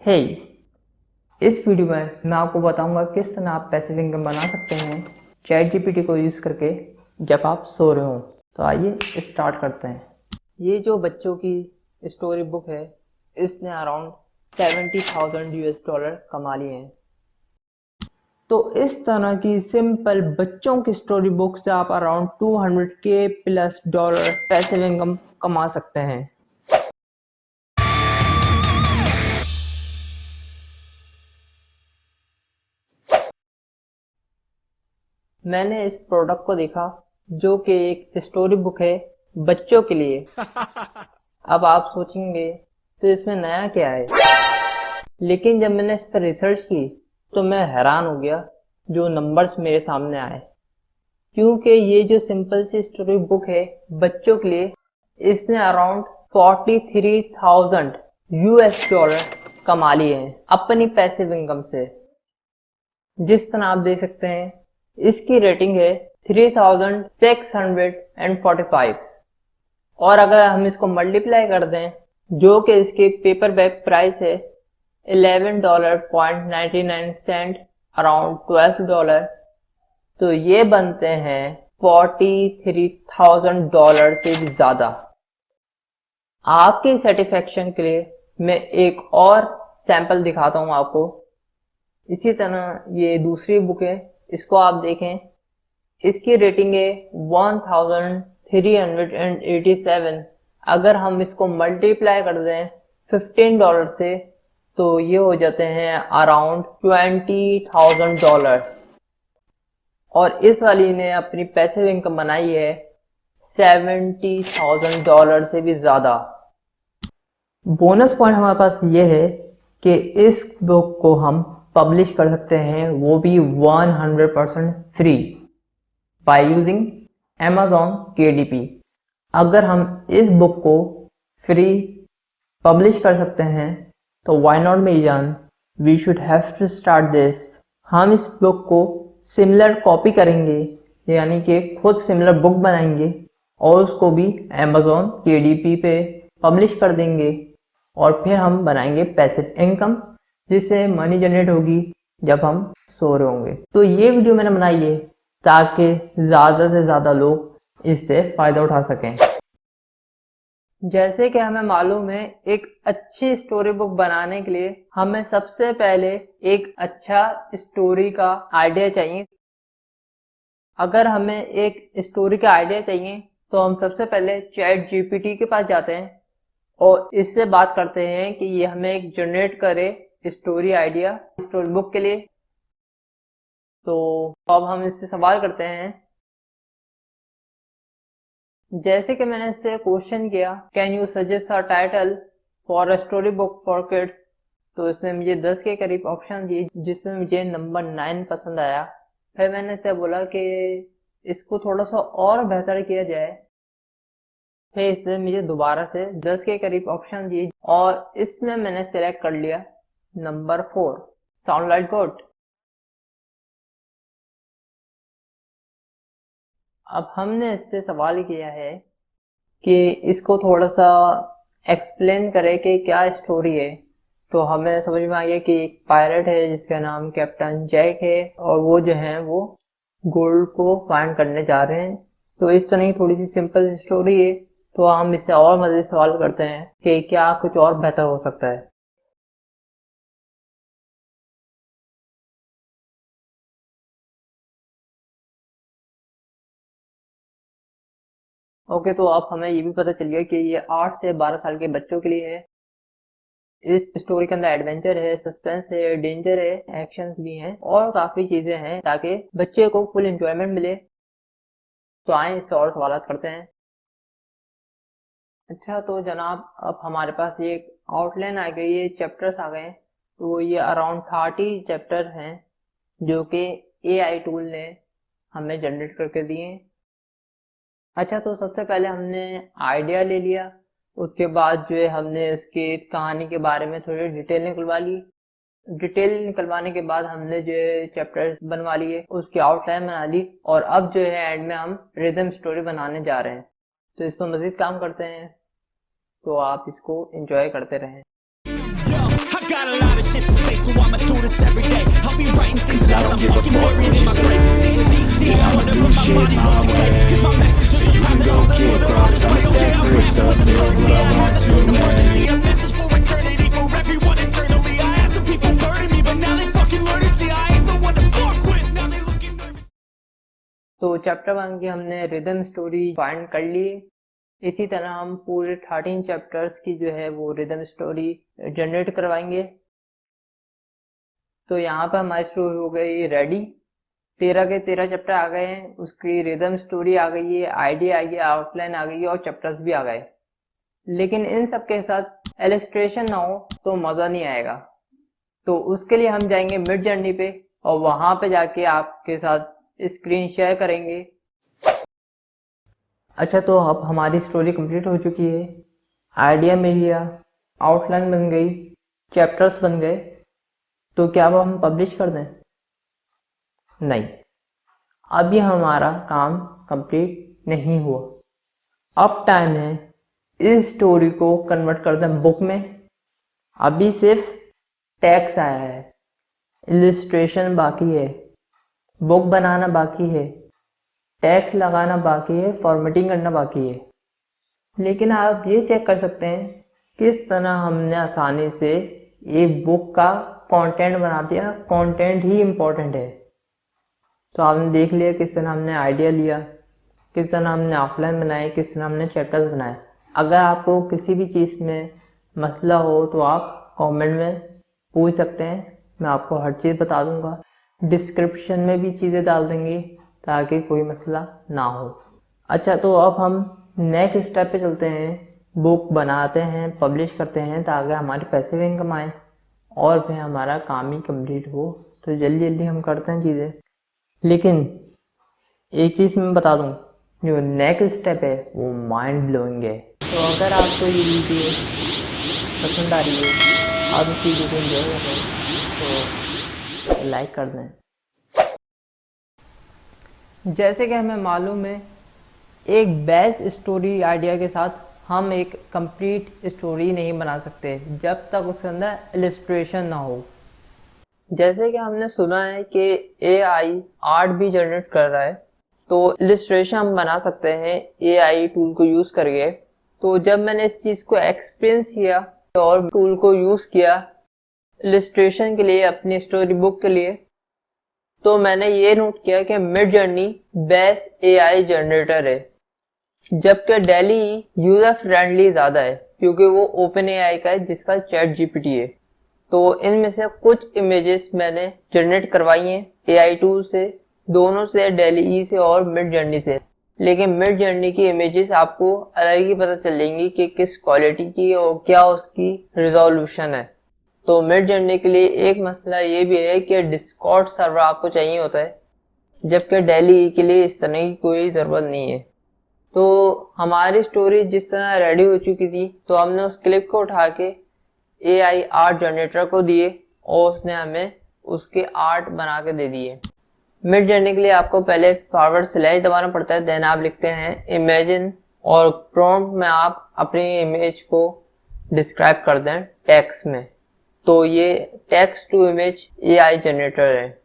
हे इस वीडियो में मैं आपको बताऊंगा किस तरह आप पैसिव इनकम बना सकते हैं चैट जीपीटी को यूज़ करके जब आप सो रहे हो। तो आइए स्टार्ट करते हैं। ये जो बच्चों की स्टोरी बुक है, इसने अराउंड $70,000 कमा लिए हैं। तो इस तरह की सिंपल बच्चों की स्टोरी बुक से आप अराउंड $200K+ पैसिव इनकम कमा सकते हैं। मैंने इस प्रोडक्ट को देखा जो कि एक स्टोरी बुक है बच्चों के लिए। अब आप सोचेंगे तो इसमें नया क्या है, लेकिन जब मैंने इस पर रिसर्च की तो मैं हैरान हो गया जो नंबर्स मेरे सामने आए। क्योंकि ये जो सिंपल सी स्टोरी बुक है बच्चों के लिए, इसने अराउंड $43,000 कमा लिए हैं अपनी पैसिव इनकम से। जिस तरह आप देख सकते हैं इसकी रेटिंग है 3645 और अगर हम इसको मल्टीप्लाई कर दें जो कि इसकी पेपर बैक प्राइस है $11.99 अराउंड $12, तो ये बनते हैं $43,000 से भी ज्यादा। आपकी सेटिस्फेक्शन के लिए मैं एक और सैंपल दिखाता हूं आपको। इसी तरह ये दूसरी बुक है, इसको आप देखें, इसकी रेटिंग है 1387। अगर हम इसको मल्टीप्लाई कर दें $15 से तो ये हो जाते हैं अराउंड $20,000। और इस वाली ने अपनी पैसिव इनकम बनाई है $70,000 से भी ज्यादा। बोनस पॉइंट हमारे पास ये है कि इस बुक को हम पब्लिश कर सकते हैं, वो भी 100% free by using Amazon KDP। अगर हम इस बुक को फ्री पब्लिश कर सकते हैं तो व्हाई नॉट मेरी जान, we should have to start this. हम इस बुक को सिमिलर कॉपी करेंगे, यानी कि खुद सिमिलर बुक बनाएंगे और उसको भी Amazon KDP पे पब्लिश कर देंगे और फिर हम बनाएंगे पैसिव इनकम, जिससे मनी जनरेट होगी जब हम सो रहे होंगे। तो ये वीडियो मैंने बनाई है ताकि ज्यादा से ज्यादा लोग इससे फायदा उठा सकें। जैसे कि हमें मालूम है एक अच्छी स्टोरी बुक बनाने के लिए हमें सबसे पहले एक अच्छा स्टोरी का आइडिया चाहिए। अगर हमें एक स्टोरी का आइडिया चाहिए तो हम सबसे पहले चैट जीपीटी के पास जाते हैं और इससे बात करते हैं कि ये हमें एक जनरेट करे स्टोरी आइडिया स्टोरी बुक के लिए। तो अब हम इससे सवाल करते हैं, जैसे कि मैंने इससे क्वेश्चन किया can you suggest a title for a story book for kids, तो इसने मुझे 10 के करीब ऑप्शन दिए जिसमें मुझे नंबर 9 पसंद आया। फिर मैंने इससे बोला कि इसको थोड़ा सा और बेहतर किया जाए। फिर इसने मुझे दोबारा से 10 के करीब ऑप्शन दिए और इसमें मैंने सेलेक्ट कर लिया नंबर 4, साउंड लाइक गुड। अब हमने इससे सवाल किया है कि इसको थोड़ा सा एक्सप्लेन करे कि क्या स्टोरी है। तो हमें समझ में आ गया कि एक पायरेट है जिसका नाम कैप्टन जैक है और वो जो है वो गोल्ड को फाइंड करने जा रहे हैं। तो इस तरह की थोड़ी सी सिंपल स्टोरी है। तो हम इससे और मजे से सवाल करते हैं कि क्या कुछ और बेहतर हो सकता है। ओके, तो अब हमें ये भी पता चल गया कि ये 8 से 12 साल के बच्चों के लिए है। इस स्टोरी के अंदर एडवेंचर है, सस्पेंस है, डेंजर है, एक्शंस भी हैं और काफी चीजें हैं ताकि बच्चे को फुल एंजॉयमेंट मिले। तो आए इससे और सवाल करते हैं। अच्छा तो जनाब, अब हमारे पास ये आउटलाइन आ गई है, चैप्टर्स आ गए। तो ये अराउंड 30 चैप्टर हैं जो कि AI टूल ने हमें जनरेट करके दिए। अच्छा तो सबसे पहले हमने आइडिया ले लिया, उसके बाद जो है हमने इसकी कहानी के बारे में थोड़ी डिटेल निकलवा ली। डिटेल निकलवाने के बाद हमने जो है चैप्टर्स बनवा लिए, उसकी आउटलाइन बना ली और अब जो है एंड में हम रिदम स्टोरी बनाने जा रहे हैं। तो इस पर मजीद काम करते हैं, तो आप इसको एंजॉय करते रहें। I got a lot of shit to say, so I'ma do this every day. I'll be writing things Cause I until don't I'm give a fucking fuck buried what in you my say. grave. 6 feet deep, Yeah, I'ma wondering do if my shit body my won't decay. way. Cause my message is So a you can prophet, go so the kick hood are on rocks, its I'ma way. Oh stack yeah, I'm bricks riding up, with build authority. what I I have want a to, sense of man. urgency, a message for eternity, for everyone internally. I had some people burning me, but now they fucking learn to see I ain't the one to fuck with. Now they looking nervous. तो chapter 1 की हमने rhythm story find कर ली। इसी तरह हम पूरे 13 chapters की जो है वो रिदम स्टोरी जनरेट करवाएंगे। तो यहाँ पर हमारी स्टोरी हो गई रेडी। 13 के 13 चैप्टर आ गए हैं, उसकी रिदम स्टोरी आ गई है, आइडिया आ गया, आउटलाइन आ गई है और चैप्टर्स भी आ गए। लेकिन इन सब के साथ इलस्ट्रेशन ना हो तो मज़ा नहीं आएगा। तो उसके लिए हम जाएंगे मिड जर्नी पे और वहाँ पे जाके आपके साथ स्क्रीन शेयर करेंगे। अच्छा, तो अब हमारी स्टोरी कंप्लीट हो चुकी है, आइडिया मिल गया, आउटलाइन बन गई, चैप्टर्स बन गए। तो क्या वो हम पब्लिश कर दें? नहीं, अभी हमारा काम कंप्लीट नहीं हुआ। अब टाइम है इस स्टोरी को कन्वर्ट कर दें बुक में। अभी सिर्फ टेक्स्ट आया है, इलस्ट्रेशन बाकी है, बुक बनाना बाकी है, टेक्स्ट लगाना बाकी है, फॉर्मेटिंग करना बाकी है। लेकिन आप ये चेक कर सकते हैं किस तरह हमने आसानी से एक बुक का कंटेंट बना दिया। कंटेंट ही इम्पोर्टेंट है। तो आपने देख लिया किस तरह हमने आइडिया लिया, किस तरह हमने आउटलाइन बनाए, किस तरह हमने चैप्टर्स बनाए। अगर आपको किसी भी चीज़ में मसला हो तो आप कमेंट में पूछ सकते हैं, मैं आपको हर चीज़ बता दूंगा। डिस्क्रिप्शन में भी चीज़ें डाल देंगे ताकि कोई मसला ना हो। अच्छा, तो अब हम नेक्स्ट स्टेप पे चलते हैं, बुक बनाते हैं, पब्लिश करते हैं ताकि हमारे पैसे भी इनकम आए और फिर हमारा काम ही कंप्लीट हो। तो जल्दी जल्दी हम करते हैं चीज़ें। लेकिन एक चीज़ मैं बता दूं, जो नेक्स्ट स्टेप है वो माइंड ब्लोइंग है। तो अगर आपको ये वीडियो पसंद आ रही है, आप इस वीडियो को एंजॉय कर रहे हैं तो लाइक कर दें। जैसे कि हमें मालूम है, एक बेस्ट स्टोरी आइडिया के साथ हम एक कंप्लीट स्टोरी नहीं बना सकते जब तक उसके अंदर इलस्ट्रेशन ना हो। जैसे कि हमने सुना है कि AI आर्ट भी जनरेट कर रहा है, तो इलस्ट्रेशन हम बना सकते हैं AI टूल को यूज़ करके। तो जब मैंने इस चीज़ को एक्सपीरियंस किया और टूल को यूज़ किया इलस्ट्रेशन के लिए अपनी स्टोरी बुक के लिए, तो मैंने ये नोट किया कि mid journey best AI generator है, जबकि डेली यूज़र फ्रेंडली ज़्यादा है क्योंकि वो ओपन AI का है जिसका चैट GPT है। तो इनमें से कुछ इमेजेस मैंने जनरेट करवाई हैं AI टूल से, दोनों से, डेली से और मिड जर्नी से। लेकिन मिड जर्नी की इमेजेस आपको अलग ही पता चल जाएंगी कि किस क्वालिटी की और क्या उसकी रिजोल्यूशन है। तो मिड जर्नी के लिए एक मसला ये भी है कि डिस्कॉर्ड सर्वर आपको चाहिए होता है, जबकि डेली के लिए इस तरह की कोई ज़रूरत नहीं है। तो हमारी स्टोरी जिस तरह रेडी हो चुकी थी, तो हमने उस क्लिप को उठा के AI आर्ट जनरेटर को दिए और उसने हमें उसके आर्ट बना के दे दिए। मिड जर्नी के लिए आपको पहले फॉरवर्ड स्लैश दबाना पड़ता है, देन आप लिखते हैं इमेजिन और प्रॉम्प्ट में आप अपनी इमेज को डिस्क्राइब कर दें टेक्स्ट में। तो ये text to image AI generator है।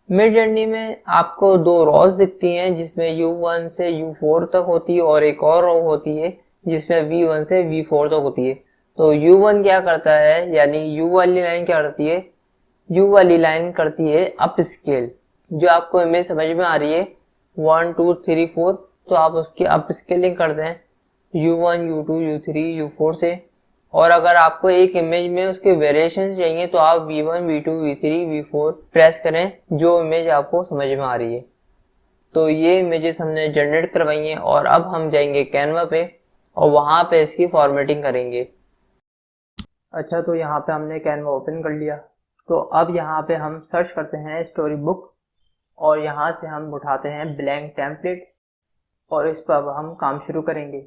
मिड जर्नी में आपको दो रोज दिखती हैं जिसमें U1 से U4 तक होती है और एक और रो होती है जिसमें V1 से V4 तक होती है। तो U1 क्या करता है, यानी U वाली लाइन क्या करती है, U वाली लाइन करती है अप स्केल। जो आपको इमेज समझ में आ रही है 1 2 3 4, तो आप उसकी अप स्केलिंग कर दें U1 U2 U3 U4 से। और अगर आपको एक इमेज में उसके वेरिएशन चाहिए तो आप V1 V2 V3 V4 press करें जो इमेज आपको समझ में आ रही है। तो ये इमेजेस हमने जनरेट करवाई हैं और अब हम जाएंगे कैनवा पे और वहाँ पे इसकी फॉर्मेटिंग करेंगे। अच्छा, तो यहाँ पे हमने कैनवा ओपन कर लिया। तो अब यहाँ पे हम सर्च करते हैं स्टोरी बुक और यहाँ से हम उठाते हैं ब्लैंक टेम्पलेट और इस पर अब हम काम शुरू करेंगे।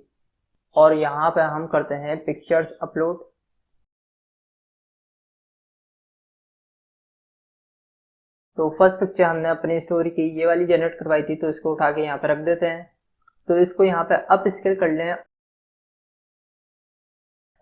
और यहाँ पे हम करते हैं पिक्चर्स अपलोड। तो फर्स्ट पिक्चर हमने अपनी स्टोरी की ये वाली जनरेट करवाई थी, तो इसको उठा के यहाँ पे रख देते हैं। तो इसको यहाँ पे अप स्केल कर लें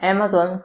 Amazon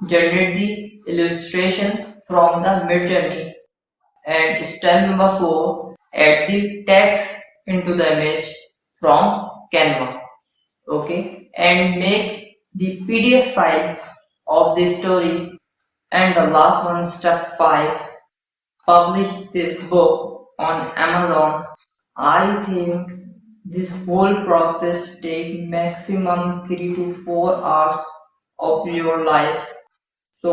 generate the illustration from the Midjourney. And step number 4, add the text into the image from Canva. Okay, and make the PDF file of the story. And the last one, step 5, publish this book on Amazon. I think this whole process take maximum 3 to 4 hours of your life. So